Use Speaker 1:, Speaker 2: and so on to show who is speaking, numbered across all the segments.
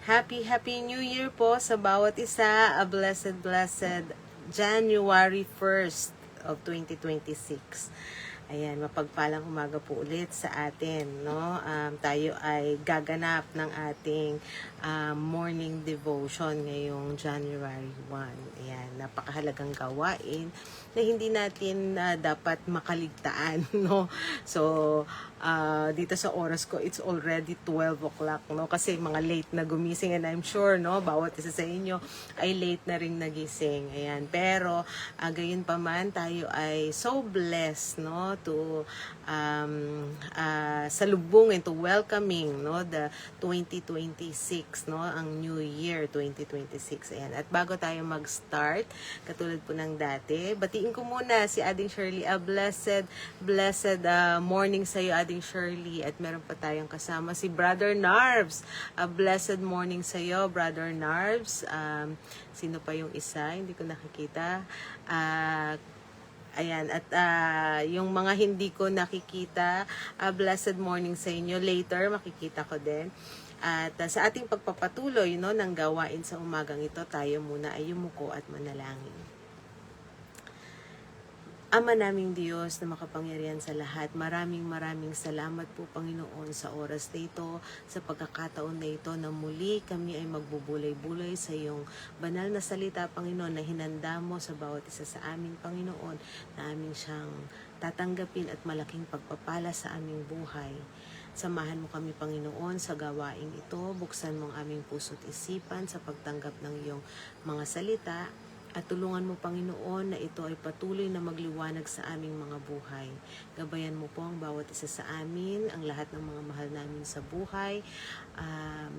Speaker 1: Happy New Year po sa bawat isa. A blessed January 1st of 2026. Ayan, mapagpalang umaga po ulit sa atin, no? Tayo ay gaganap ng ating morning devotion ngayong January 1. Ayan, napakahalagang gawain na hindi natin dapat makaligtaan, no? So, dito sa oras ko, it's already 12 o'clock, no? Kasi mga late na gumising, and I'm sure, no, bawat isa sa inyo ay late na rin nagising. Ayan, pero gayon pa man, tayo ay so blessed, no, to salubungin, to welcoming, no, the 2026, no, ang New Year 2026. Ayan, at bago tayo mag-start, katulad po ng dati, batiin ko muna si Ading Shirley. A blessed morning sa iyo, Ading Shirley. At meron pa tayong kasama si Brother Narves. A blessed morning sa iyo, Brother Narves. Sino pa yung isa? Hindi ko nakikita. Ayan, at yung mga hindi ko nakikita, blessed morning sa inyo. Later, makikita ko din. At sa ating pagpapatuloy, no, ng gawain sa umagang ito, tayo muna ay yumuko at manalangin. Ama naming Diyos na makapangyarihan sa lahat, maraming salamat po, Panginoon, sa oras na ito, sa pagkakataon na ito na muli kami ay magbubulay-bulay sa iyong banal na salita, Panginoon, na hinanda mo sa bawat isa sa amin, Panginoon, na aming siyang tatanggapin at malaking pagpapala sa aming buhay. Samahan mo kami, Panginoon, sa gawaing ito. Buksan mo ang aming puso't isipan sa pagtanggap ng iyong mga salita. At tulungan mo, Panginoon, na ito ay patuloy na magliwanag sa aming mga buhay. Gabayan mo po ang bawat isa sa amin, ang lahat ng mga mahal namin sa buhay.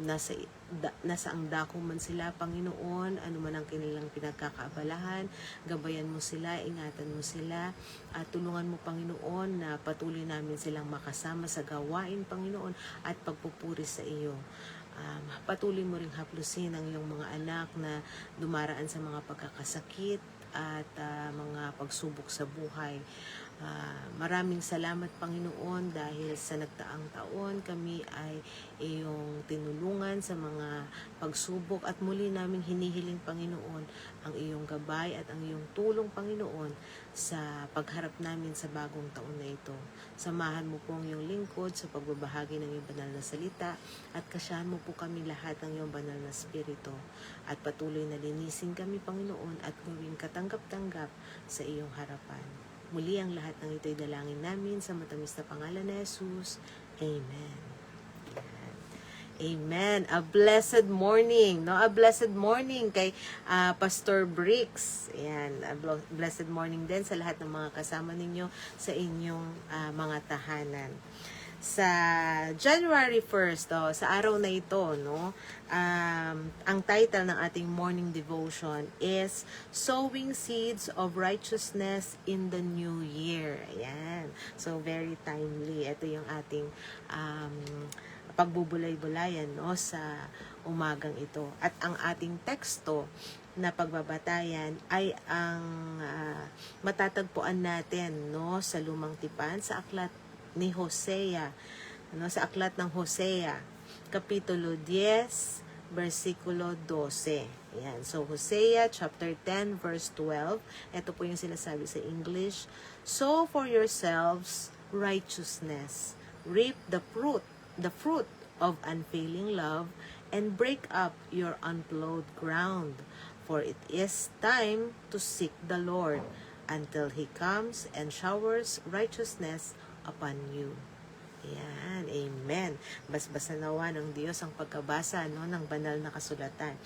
Speaker 1: Nasa ang dako man sila, Panginoon, ano man ang kanilang pinagkakaabalahan. Gabayan mo sila, ingatan mo sila. At tulungan mo, Panginoon, na patuloy namin silang makasama sa gawain, Panginoon, at pagpupuri sa iyo. Patuloy mo ring haplusin ang iyong mga anak na dumaraan sa mga pagkakasakit at mga pagsubok sa buhay. Maraming salamat, Panginoon, dahil sa nagtaang taon kami ay iyong tinulungan sa mga pagsubok at muli naming hinihiling, Panginoon, ang iyong gabay at ang iyong tulong, Panginoon, sa pagharap namin sa bagong taon na ito. Samahan mo po ang iyong lingkod sa pagbabahagi ng iyong banal na salita at kasyahan mo po kami lahat ng iyong banal na spirito at patuloy na linisin kami, Panginoon, at gawing katanggap-tanggap sa iyong harapan. Muli ang lahat ng ito'y dalangin namin sa matamis na pangalan ni Jesus. Amen. Amen. A blessed morning, no? A blessed morning kay Pastor Bricks. Ayan, a blessed morning din sa lahat ng mga kasama ninyo sa inyong mga tahanan. Sa January 1st, sa araw na ito, no, ang title ng ating morning devotion is Sowing Seeds of Righteousness in the New Year. Ayan. So, very timely. Ito yung ating pagbubulay-bulayan, no, sa umagang ito. At ang ating teksto na pagbabatayan ay ang matatagpuan natin, no, sa Lumang Tipan, sa aklat ni Hosea, ano, sa aklat ng Hosea, kapitulo 10, versikulo 12. Ayan. So, Hosea chapter 10, verse 12. Ito po yung sinasabi sa English. Sow for yourselves righteousness. Reap the fruit of unfailing love, and break up your unplowed ground. For it is time to seek the Lord until He comes and showers righteousness upon you. Ayan, amen. Basbasan nawa ng Diyos ang pagkabasa, no, ng banal na kasulatan.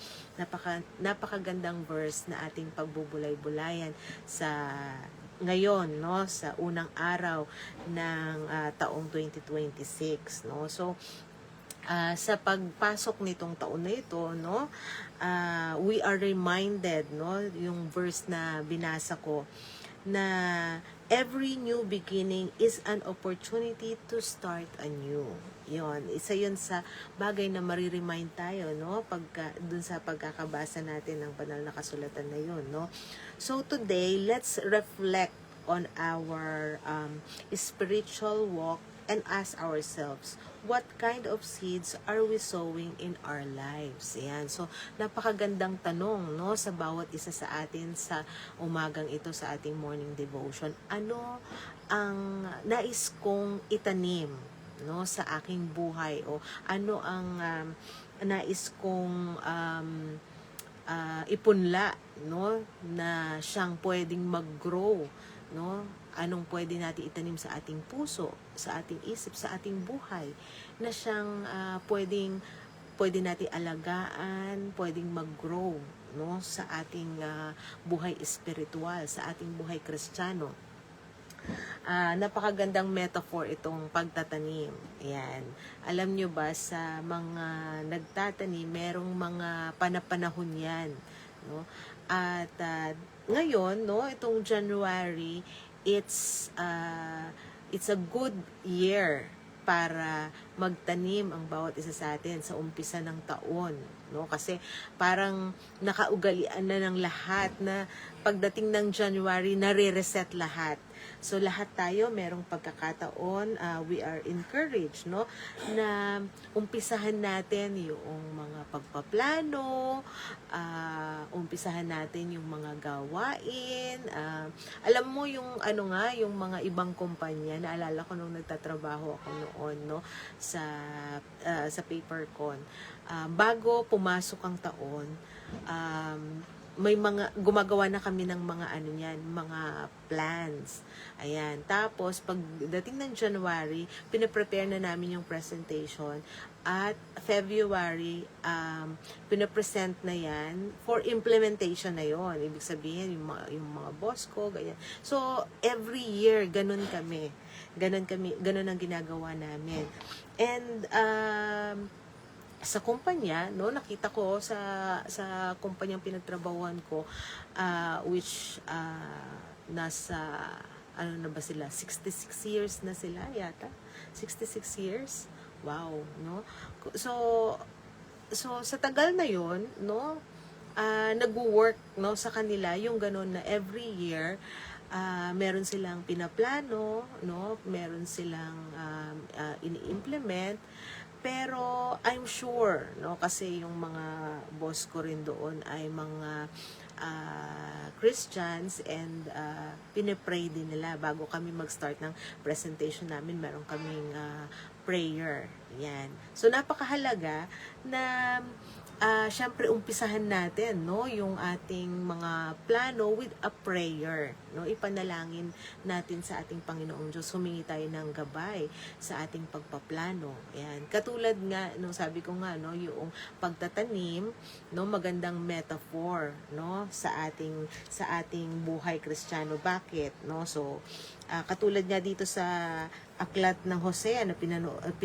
Speaker 1: Napakagandang verse na ating pagbubulay-bulayan sa ngayon, no, sa unang araw ng taong 2026, no. So sa pagpasok nitong taon na ito, no, we are reminded, no, yung verse na binasa ko, na every new beginning is an opportunity to start anew. Yon, isa yun sa bagay na mariremind tayo, no, dun sa pagkakabasa natin ng banal na kasulatan na yun, no. So today, let's reflect on our spiritual walk and ask ourselves, what kind of seeds are we sowing in our lives? Ayan. So, napakagandang tanong, no, sa bawat isa sa atin sa umagang ito sa ating morning devotion. Ano ang nais kong itanim, no, sa aking buhay, o ano ang nais kong ipunla, no, na siyang pwedeng mag-grow, no? Anong pwede natin itanim sa ating puso, sa ating isip, sa ating buhay, na siyang pwede natin alagaan, pwedeng mag-grow, no, sa ating buhay espiritual, sa ating buhay Kristiyano. Napakagandang metaphor itong pagtatanim. Ayan. Alam nyo ba, sa mga nagtatanim, merong mga panapanahon yan, no? At ngayon, no, itong January, it's a good year para magtanim ang bawat isa sa atin sa umpisa ng taon, no? Kasi parang nakaugalian na ng lahat na pagdating ng January, nare-reset lahat. So lahat tayo merong pagkakataon, we are encouraged, no, na umpisahan natin yung mga pagpaplano, umpisahan natin yung mga gawain. Alam mo yung yung mga ibang kumpanya, naalala ko nung nagtatrabaho ako noon, no, sa Papercon. Bago pumasok ang taon, may mga gumagawa na kami ng mga mga plans. Ayan. Tapos pagdating ng January, pinaprepare na namin yung presentation, at February pinapresent na yan for implementation na yon. Ibig sabihin yung mga boss ko, ganyan. So every year ganun kami. Ganun ang ginagawa namin. And sa kumpanya, no, nakita ko sa kumpanyang pinagtrabahuan ko, which nasa na ba sila, 66 years na sila yata, 66 years. Wow, no? So sa tagal na yon, no, nag-work, no, sa kanila yung ganun na every year meron silang pinaplano, no, meron silang ini-implement. Pero I'm sure, no, kasi yung mga boss ko rin doon ay mga Christians, and pinipray din nila bago kami mag-start ng presentation namin. Meron kaming prayer. Yan. So napakahalaga na syempre umpisahan natin, no, yung ating mga plano with a prayer, no. Ipanalangin natin sa ating Panginoong Diyos, humingi tayo ng gabay sa ating pagpaplano. Ayan. Katulad nga nung sabi ko nga, no, yung pagtatanim, no, magandang metaphor, no, sa ating buhay Kristiyano. Bakit, no? So katulad nga dito sa aklat ng Hosea na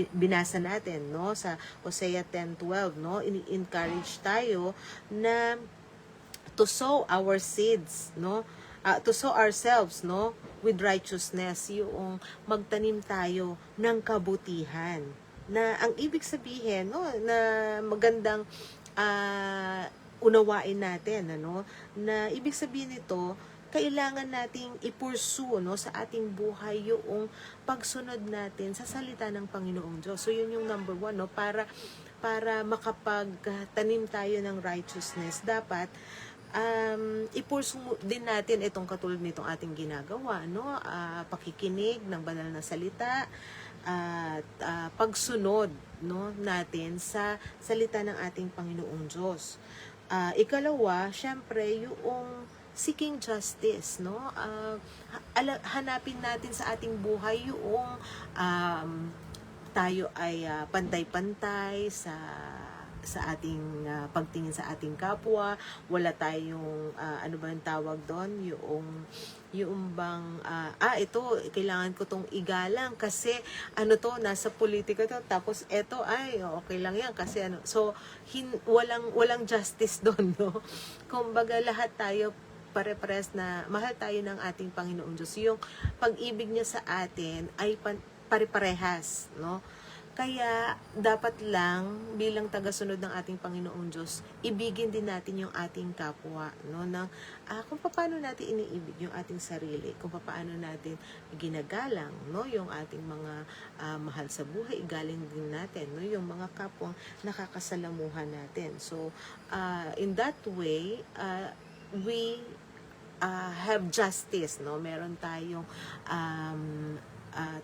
Speaker 1: binasa natin, no, sa Hosea 10:12, no, ini-encourage tayo na to sow our seeds, no, to sow ourselves, no, with righteousness, yung magtanim tayo ng kabutihan, na ang ibig sabihin, no, na magandang unawain natin, ano, na ibig sabihin nito, kailangan nating i-pursue, no, sa ating buhay yung pagsunod natin sa salita ng Panginoong Diyos. So yun yung number 1, no, para makapagtanim tayo ng righteousness, dapat i-pursue din natin itong katulad nitong ating ginagawa, no, pakikinig ng banal na salita, at pagsunod, no, natin sa salita ng ating Panginoong Diyos. Ikalawa, syempre yung seeking justice, no? Hanapin natin sa ating buhay yung tayo ay pantay-pantay sa ating pagtingin sa ating kapwa, wala tayong ano ba yung tawag doon, yung bang ito kailangan ko tong igalang kasi nasa politika to, tapos ito ay okay lang yan kasi so walang justice doon, no? Kumbaga lahat tayo pare-pares na mahal tayo ng ating Panginoong Diyos. Yung pag-ibig niya sa atin ay pare-parehas, no? Kaya dapat lang bilang tagasunod ng ating Panginoong Diyos, ibigin din natin yung ating kapwa, no? Kung paano natin iniibig yung ating sarili, kung paano natin ginagalang, no? Yung ating mga mahal sa buhay, igaling din natin, no? Yung mga kapwang nakakasalamuhan natin. So, in that way, we have justice, no? Meron tayong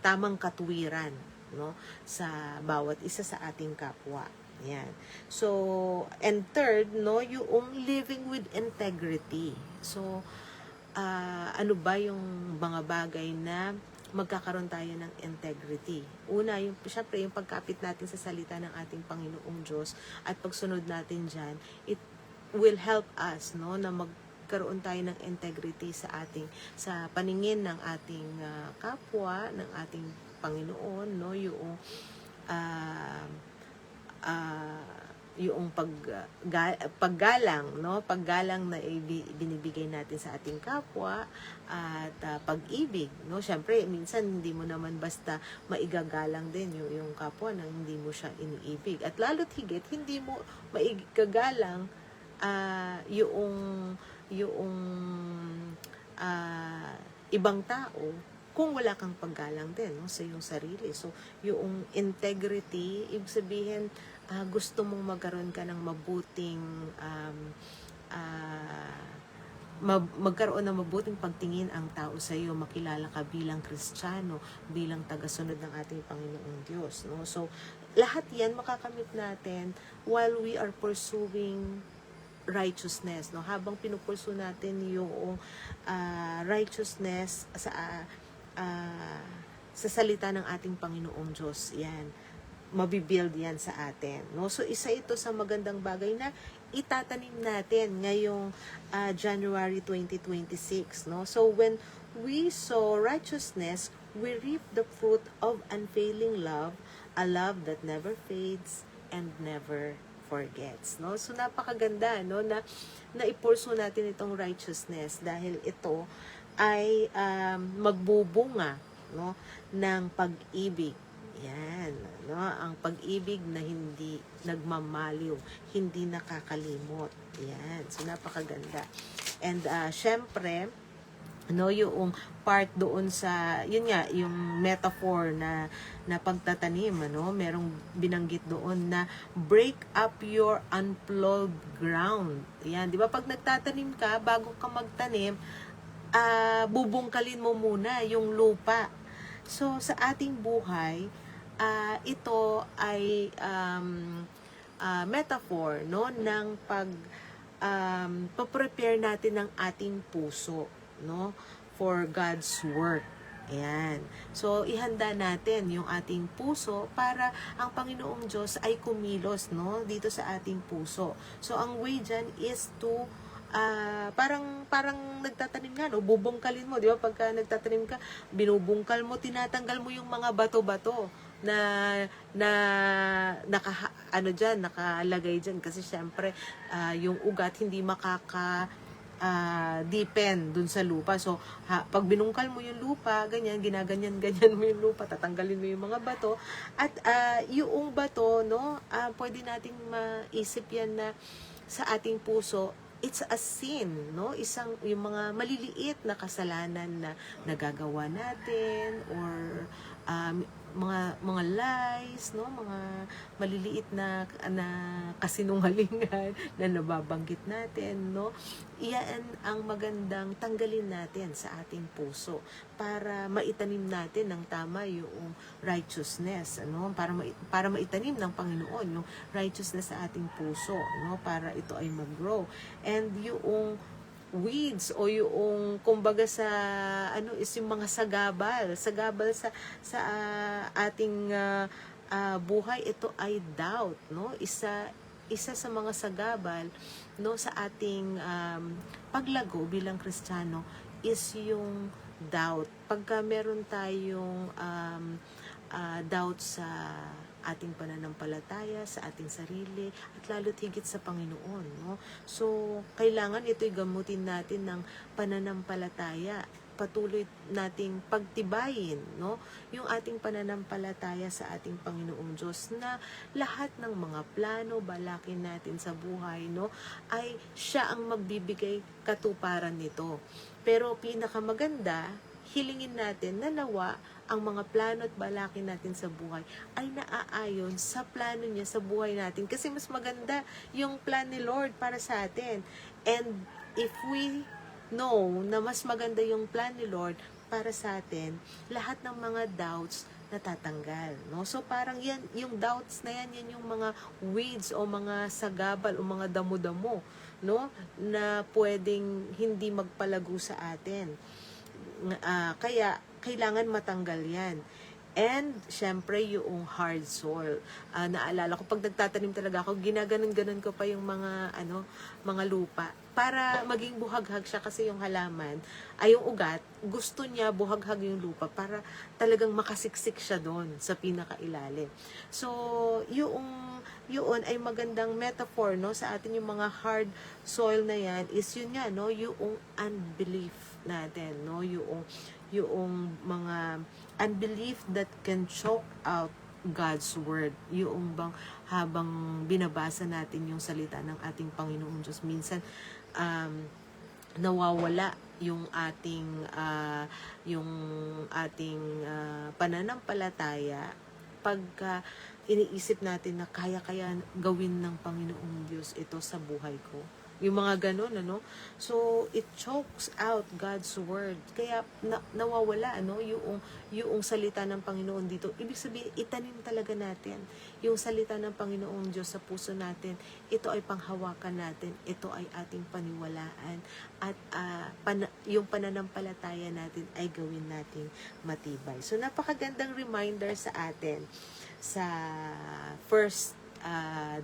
Speaker 1: tamang katwiran, no, sa bawat isa sa ating kapwa. Yan. So, and third, no, yung living with integrity. So, ano ba yung mga bagay na magkakaroon tayo ng integrity? Una, syempre, yung pagkapit natin sa salita ng ating Panginoong Diyos at pagsunod natin dyan, it will help us, no, na magkaroon tayo ng integrity sa paningin ng ating kapwa, ng ating Panginoon, no, yung paggalang, no, paggalang na binibigay natin sa ating kapwa at pag-ibig, no. Syempre minsan hindi mo naman basta maigagalang din yung kapwa nang hindi mo siya iniibig, at lalo't higit hindi mo maigagalang yung ibang tao kung wala kang paggalang din, no, sa iyong sarili. So, yung integrity, ibig sabihin, gusto mong magkaroon ka ng mabuting, magkaroon ng mabuting pagtingin ang tao sa iyo, makilala ka bilang Kristiyano, bilang tagasunod ng ating Panginoong Diyos, no? So, lahat yan makakamit natin while we are pursuing righteousness, no? Habang pinupursu natin yung righteousness sa salita ng ating Panginoong Diyos, yan, mabibuild yan sa atin, no? So, isa ito sa magandang bagay na itatanim natin ngayong January 2026, no? So, when we sow righteousness, we reap the fruit of unfailing love, a love that never fades and never forgets, no? So, napakaganda, no, na ipursu natin itong righteousness dahil ito ay magbubunga, no, ng pag-ibig. Yan, no, ang pag-ibig na hindi nagmamaliw, hindi nakakalimot. Yan, so napakaganda. And syempre, no, yung part doon sa, yun nga, yung metaphor na pagtatanim, ano, merong binanggit doon na break up your unplowed ground. Yan, di ba, pag nagtatanim ka, bago ka magtanim, bubungkalin mo muna yung lupa. So, sa ating buhay, ito ay metaphor, no, ng pa-prepare natin ng ating puso, no, for God's work. Ayan. So, ihanda natin yung ating puso para ang Panginoong Diyos ay kumilos, no, dito sa ating puso. So, ang way dyan is to parang nagtatanim nga, no, bubungkalin mo, di ba? Pagka nagtatanim ka, binubungkal mo, tinatanggal mo yung mga bato-bato na nakalagay dyan, kasi syempre yung ugat hindi deepen dun sa lupa. So, pag binungkal mo yung lupa, ginaganyan mo yung lupa, tatanggalin mo yung mga bato, at yung bato, no, pwede nating maisip yan na sa ating puso, it's a sin, no? Yung mga maliliit na kasalanan na nagagawa natin, or mga lies, no, mga maliliit na kasinungalingan na nababanggit natin, no. Iyan ang magandang tanggalin natin sa ating puso para maitanim natin ng tama yung righteousness, no, para maitanim ng Panginoon yung righteousness sa ating puso, no, para ito ay mag-grow. And yung weeds o yung kumbaga sa is yung mga sagabal sa ating buhay, ito ay doubt, no, isa sa mga sagabal, no, sa ating paglago bilang Kristiyano is yung doubt. Pagka meron tayong doubt sa ating pananampalataya, sa ating sarili, at lalo't higit sa Panginoon, no? So, kailangan ito'y gamutin natin ng pananampalataya. patuloy nating pagtibayin, no? Yung ating pananampalataya sa ating Panginoong Diyos na lahat ng mga plano, balakin natin sa buhay, no, ay siya ang magbibigay katuparan nito. Pero pinakamaganda, hilingin natin na nawa ang mga plano at balakin natin sa buhay ay naaayon sa plano niya sa buhay natin. Kasi mas maganda yung plan ni Lord para sa atin. And if we know na mas maganda yung plan ni Lord para sa atin, lahat ng mga doubts natatanggal, no? So parang yan, yung doubts na yan yung mga weeds o mga sagabal o mga damo-damo, no? Na pwedeng hindi magpalago sa atin. Kaya kailangan matanggal yan. And, syempre, yung hard soil. Naalala ko, pag nagtatanim talaga ako, ginaganon-ganon ko pa yung mga lupa para maging buhaghag siya kasi yung halaman, ay yung ugat, gusto niya buhaghag yung lupa para talagang makasiksik siya doon sa pinakailalim. So, yun ay magandang metaphor, no, sa atin yung mga hard soil na yan is yun nga, no, yung unbelief natin, no, yung mga unbelief that can choke out God's word. Yung bang habang binabasa natin yung salita ng ating Panginoong Diyos, minsan nawawala yung ating pananampalataya pagka iniisip natin na kaya gawin ng Panginoong Diyos ito sa buhay ko. Yung mga ganun, ano? So, it chokes out God's word. Kaya, nawawala, ano? Yung salita ng Panginoon dito. Ibig sabihin, itanim talaga natin. Yung salita ng Panginoong Diyos sa puso natin, ito ay panghawakan natin. Ito ay ating paniwalaan. At yung pananampalataya natin ay gawin nating matibay. So, napakagandang reminder sa atin sa first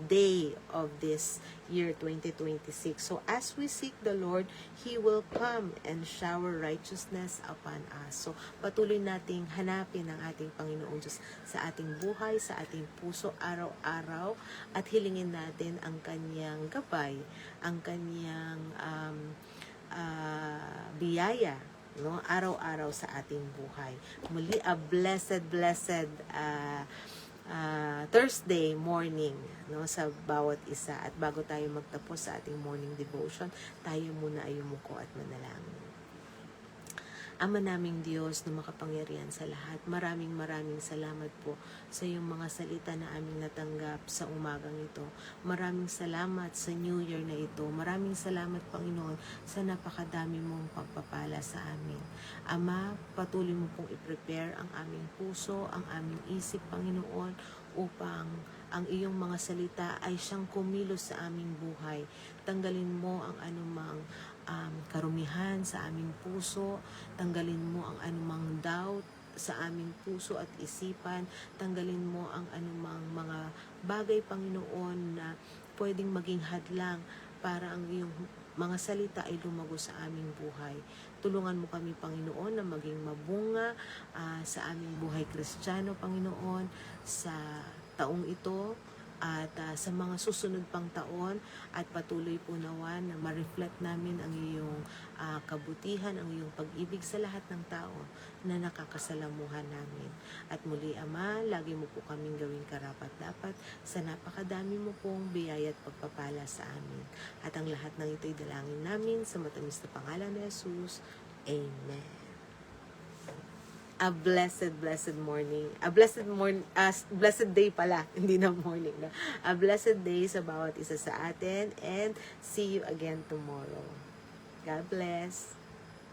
Speaker 1: day of this year 2026. So as we seek the Lord, He will come and shower righteousness upon us. So patuloy nating hanapin ang ating Panginoong Diyos sa ating buhay, sa ating puso araw-araw at hilingin natin ang Kanyang gabay, ang Kanyang biyaya, no, araw-araw sa ating buhay. Muli, a blessed Thursday morning, no, sa bawat isa. At bago tayo magtapos sa ating morning devotion, tayo muna ay umuko at manalangin. Ama naming Diyos na makapangyarihan sa lahat, maraming salamat po sa iyong mga salita na aming natanggap sa umagang ito. Maraming salamat sa New Year na ito. Maraming salamat, Panginoon, sa napakadami mong pagpapala sa amin. Ama, patuloy mo pong i-prepare ang aming puso, ang aming isip, Panginoon, upang ang iyong mga salita ay siyang kumilos sa aming buhay. Tanggalin mo ang anumang karumihan sa aming puso, tanggalin mo ang anumang doubt sa aming puso at isipan, tanggalin mo ang anumang mga bagay, Panginoon, na pwedeng maging hadlang para ang iyong mga salita ay lumago sa aming buhay. Tulungan mo kami, Panginoon, na maging mabunga sa aming buhay Kristiyano, Panginoon, sa taong ito at sa mga susunod pang taon, at patuloy po nawa na ma-reflect namin ang iyong kabutihan, ang iyong pag-ibig sa lahat ng tao na nakakasalamuhan namin. At muli, Ama, lagi mo po kaming gawing karapat-dapat sa napakadami mo pong biyaya at pagpapala sa amin. At ang lahat ng ito'y dalangin namin sa matamis na pangalan ni Jesus. Amen. A blessed morning. Blessed day pala, hindi na morning na. A blessed day sa bawat isa sa atin, and see you again tomorrow. God bless.